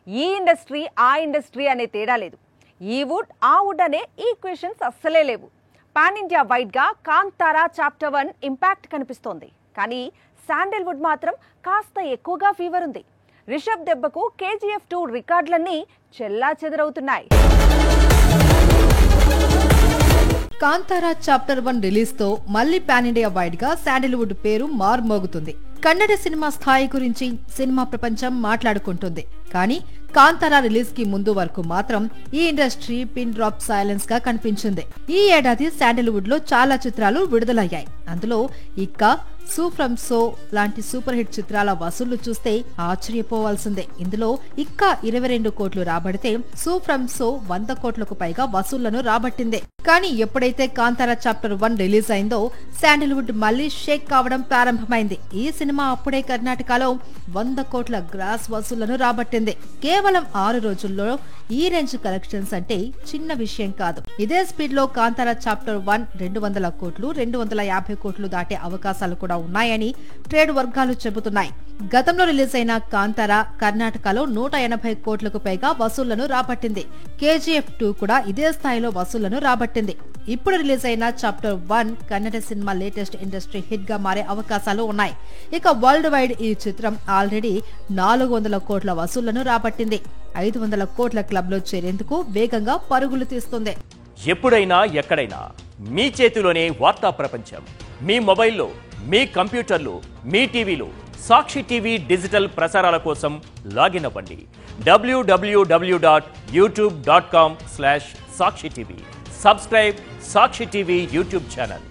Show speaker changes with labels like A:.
A: ఈ ఇండస్ట్రీ ఆ ఇండస్ట్రీ అనే తేడా లేదు. ఈ వుడ్ ఆ వుడ్ అనే ఈక్వేషన్స్ అస్సలే లేవు. పాన్ ఇండియా వైడ్గా కాంతారా చాప్టర్ 1 ఇంపాక్ట్ కనిపిస్తోంది. కానీ శాండిల్వుడ్ మాత్రం కాస్త ఎక్కువగా ఫీవర్ ఉంది. రిషబ్ దెబ్బకు KGF 2 రికార్డులన్నీ చెల్లా చెదరవుతున్నాయి.
B: కాంతారా చాప్టర్ 1 రిలీజ్ తో మళ్లీ పాన్ ఇండియా వైడ్ గా శాండిల్వుడ్ పేరు మారుమోగుతుంది. కన్నడ సినిమా స్థాయి గురించి సినిమా ప్రపంచం మాట్లాడుకుంటుంది. కానీ కాంతారా రిలీజ్ కి ముందు వరకు మాత్రం ఈ ఇండస్ట్రీ పిన్ డ్రాప్ సైలెన్స్ గా కనిపించింది. ఈ ఏడాది శాండిల్వుడ్ లో చాలా చిత్రాలు విడుదలయ్యాయి. అందులో ఇక్క, సో ఫ్రమ్ సో లాంటి సూపర్ హిట్ చిత్రాల వసూళ్లు చూస్తే ఆశ్చర్యపోవాల్సిందే. ఇందులో ఇక్క 22 కోట్లు రాబడితే సో ఫ్రమ్ సో 100 కోట్లకు పైగా వసూళ్లను రాబట్టింది. కానీ ఎప్పుడైతే కాంతారా చాప్టర్ 1 రిలీజ్ అయిందో శాండిల్వుడ్ మళ్లీ షేక్ కావడం ప్రారంభమైంది. ఈ సినిమా అప్పుడే కర్ణాటకలో 100 కోట్ల గ్రాస్ వసూళ్లను రాబట్టింది. కేవలం 6 రోజుల్లో ఈ రేంజ్ కలెక్షన్స్ అంటే చిన్న విషయం కాదు. ఇదే స్పీడ్ లో కాంతారా చాప్టర్ 1 200 కోట్లు 250 కోట్లు దాటే అవకాశాలు కూడా ఉన్నాయని ట్రేడ్ వర్గాలు చెబుతున్నాయి. గతంలో రిలీజ్ అయిన కాంతారా కర్ణాటకలో 180 కోట్లకు పైగా వసూళ్లను రాబట్టింది. KGF 2 కూడా ఇదే స్థాయిలో వసూళ్లను రాబట్టింది. ఇప్పుడు రిలీజ్ అయిన chapter 1 Kannada cinema latest industry hit గా మారే అవకాశాలు ఉన్నాయి. ఇక వరల్డ్ వైడ్ ఈ చిత్రం ఆల్రెడీ 400 కోట్ల వసూళ్లను రాబట్టింది. 500 కోట్ల క్లబ్ లో చేరేందుకు వేగంగా పరుగులు తీస్తుంది.
C: ఎప్పుడైనా ఎక్కడైనా మీ చేతిలోనే వార్తా ప్రపంచం. మీ మొబైల్లో, మీ కంప్యూటర్లో, మీ టీవీలో సాక్షి టీవీ డిజిటల్ ప్రసారాల కోసం లాగిన్ అవ్వండి. www.youtube.com/సాక్షి టీవీ. సబ్స్క్రైబ్ సాక్షి టీవీ యూట్యూబ్ ఛానల్.